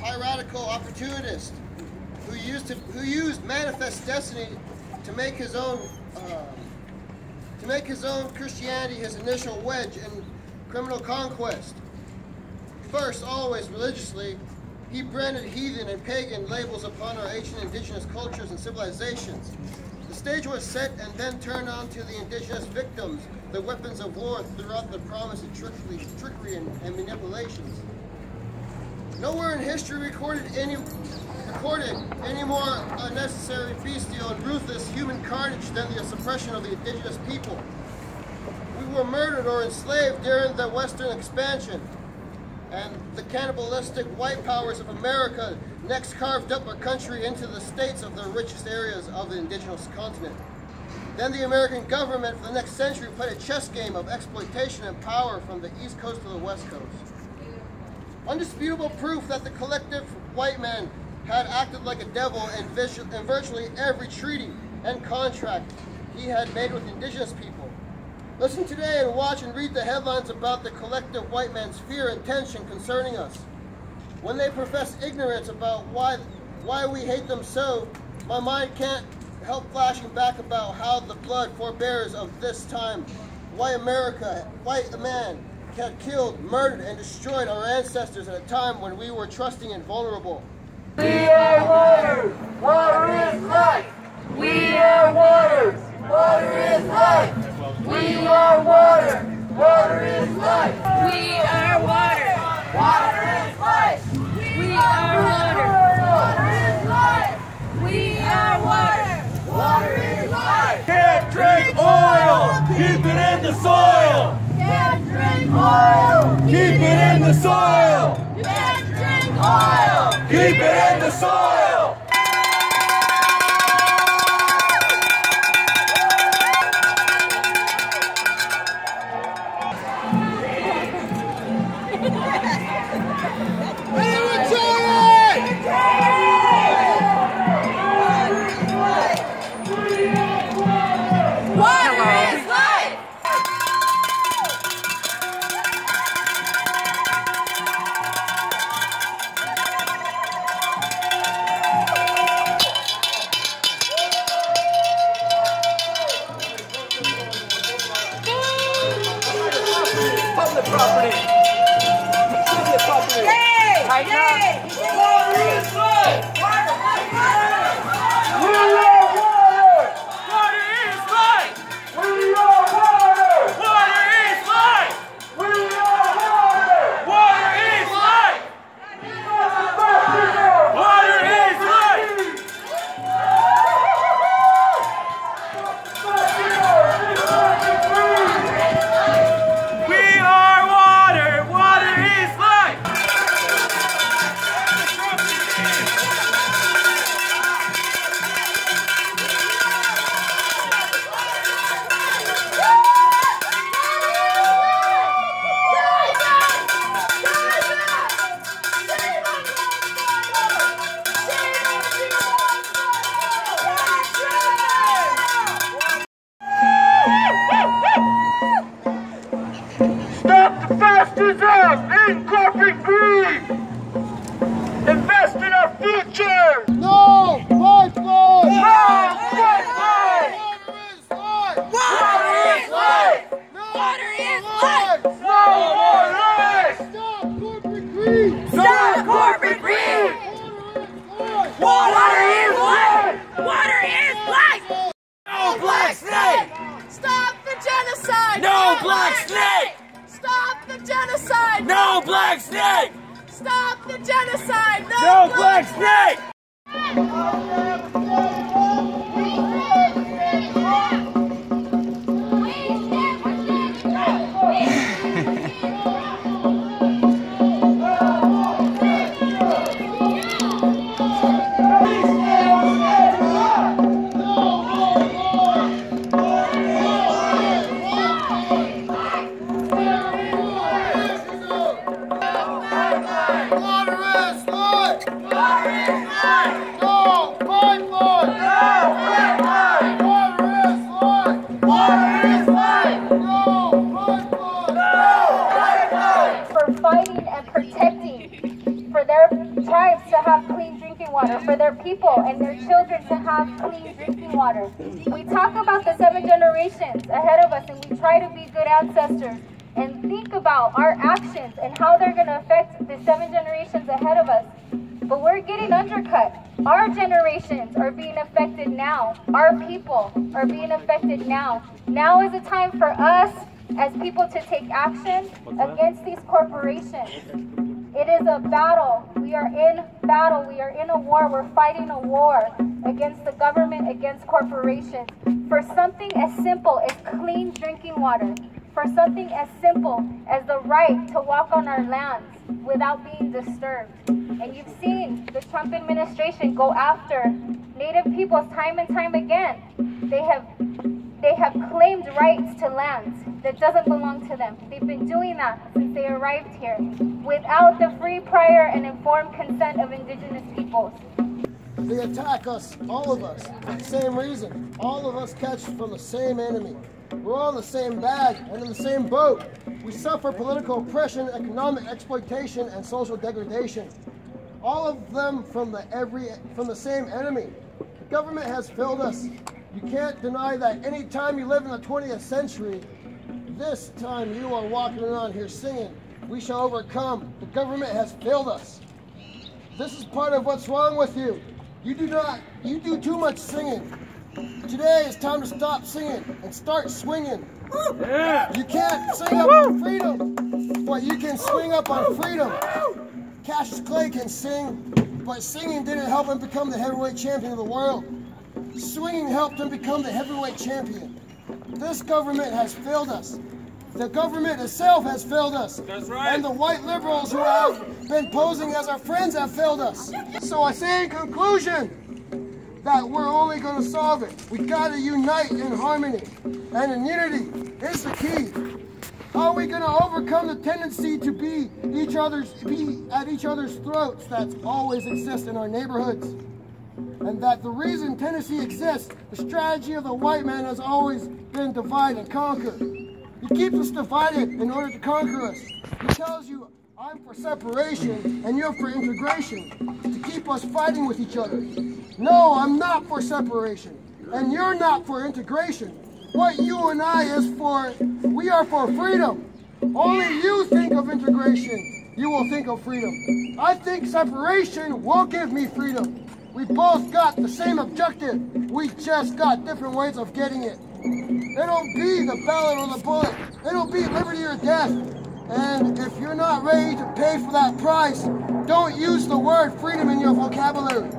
piratical opportunist who used manifest destiny to make his own Christianity his initial wedge in criminal conquest. First, always religiously, he branded heathen and pagan labels upon our ancient indigenous cultures and civilizations. The stage was set and then turned on to the indigenous victims, the weapons of war throughout the promise of trickery and manipulations. Nowhere in history recorded any more unnecessary, bestial, and ruthless human carnage than the suppression of the indigenous people. We were murdered or enslaved during the Western expansion, and the cannibalistic white powers of America next carved up our country into the states of the richest areas of the indigenous continent. Then the American government for the next century played a chess game of exploitation and power from the East Coast to the West Coast. Undisputable proof that the collective white man had acted like a devil in virtually every treaty and contract he had made with indigenous people. Listen today and watch and read the headlines about the collective white man's fear and tension concerning us. When they profess ignorance about why we hate them so, my mind can't help flashing back about how the blood forebears of this time, why white man had killed, murdered, and destroyed our ancestors at a time when we were trusting and vulnerable. We are water! Water is life! We are water! Water is life! We are water! Water is life! We are water! Water is life! We are water! Water is life! We are water! Water is life! Can't drink oil! Keep it in the soil! Can't drink oil! Keep it in the soil! Can't drink oil! Keep it in the soil! Public property! Public property! Yay! Yay! Water is life! Water is life! We are water! Water is life! We are water! Water is life! We are water! Water is life! Water is life! We are water! Water is life! Stop the bastards up! Incorporate greed! Invest in our future! No! Fight for! No! Fight for! Water is life! Water is Water is life! life! No more lies! Stop corporate greed! Stop corporate greed! Water is life! Water is life! No black snake! Stop the genocide! No black snake! Stop the genocide! No black snake! Stop the genocide! No black snake! Fighting and protecting for their tribes water, for their people and their children to have clean drinking water. We talk about the 7 generations ahead of us, and we try to be good ancestors and think about our actions and how they're going to affect the 7 generations ahead of us. But we're getting undercut. Our generations are being affected now. Our people are being affected now. Now is the time for us as people to take action against these corporations. It is a battle. We are in battle. We are in a war. We're fighting a war against the government, against corporations, for something as simple as clean drinking water, for something as simple as the right to walk on our lands without being disturbed. And you've seen the Trump administration go after Native peoples time and time again. They have claimed rights to lands that doesn't belong to them. They've been doing that since they arrived here without the free, prior, and informed consent of Indigenous peoples. They attack us, all of us, for the same reason. All of us catch from the same enemy. We're all in the same bag and in the same boat. We suffer political oppression, economic exploitation, and social degradation. All of them from the same enemy. The government has failed us. You can't deny that any time you live in the 20th century, this time you are walking around here singing, "We shall overcome." The government has failed us. This is part of what's wrong with you. You do too much singing. Today it's time to stop singing and start swinging. You can't sing up on freedom, but you can swing up on freedom. Cassius Clay can sing, but singing didn't help him become the heavyweight champion of the world. Swinging helped him become the heavyweight champion. This government has failed us. The government itself has failed us. That's right. And the white liberals who have been posing as our friends have failed us. So I say in conclusion that we're only going to solve it. We got to unite in harmony, and in unity is the key. How are we going to overcome the tendency to be at each other's throats that always exists in our neighborhoods? And that the reason Tennessee exists, the strategy of the white man has always been divide and conquer. He keeps us divided in order to conquer us. He tells you, I'm for separation and you're for integration, to keep us fighting with each other. No, I'm not for separation, and you're not for integration. What you and I is for, we are for freedom. Only you think of integration, you will think of freedom. I think separation will give me freedom. We both got the same objective. We just got different ways of getting it. It'll be the ballot or the bullet. It'll be liberty or death. And if you're not ready to pay for that price, don't use the word freedom in your vocabulary.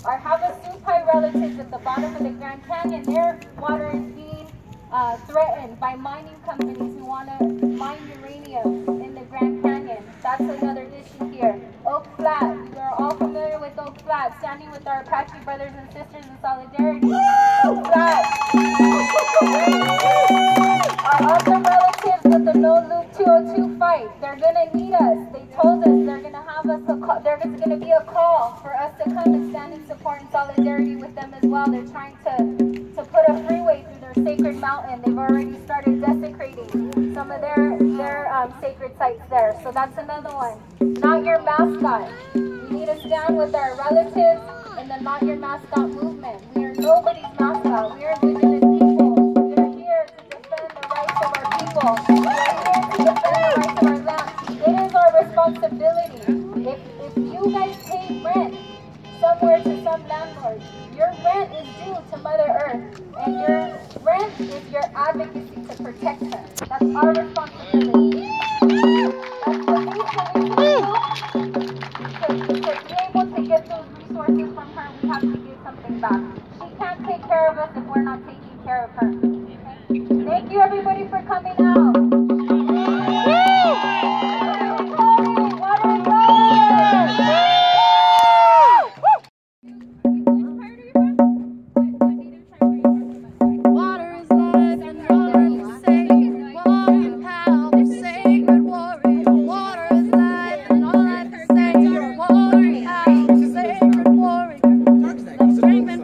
Our Havasupai relatives at the bottom of the Grand Canyon, their water is being threatened by mining companies who want to mine uranium in the Grand Canyon. That's another issue here. Oak Flat, you're all familiar with Oak Flat, standing with our Apache brothers and sisters in solidarity. Oak Flat. Our awesome relatives with the No Loop 202 fight, they're going to need us. They told us they're going to have us, there's going to be a call for us to come and stand in support and solidarity with them as well. They're trying to put a freeway through their sacred mountain. They've already started desecrating some of their sacred sites there. So that's another one. Not Your Mascot. We need to stand with our relatives in the Not Your Mascot movement. We are nobody's mascot. We are Indigenous people. We are here to defend the rights of our people. We are here to defend the rights of our land. It is our responsibility. If you guys pay rent somewhere to some landlord, your rent is due to Mother Earth, and your rent is your advocacy to protect her. That's our responsibility. That's the least that we can do. To be able to get those resources from her, we have to give something back. She can't take care of us if we're not taking care of her. Okay? Thank you everybody for coming out.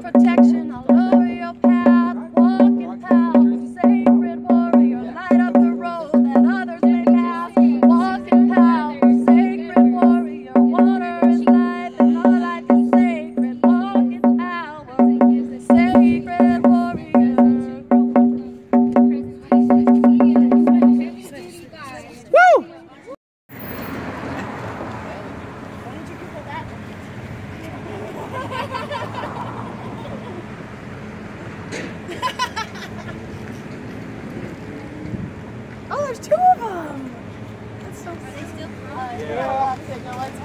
Protection all over your path, walking path, sacred warrior, light up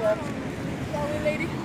Sorry, lady.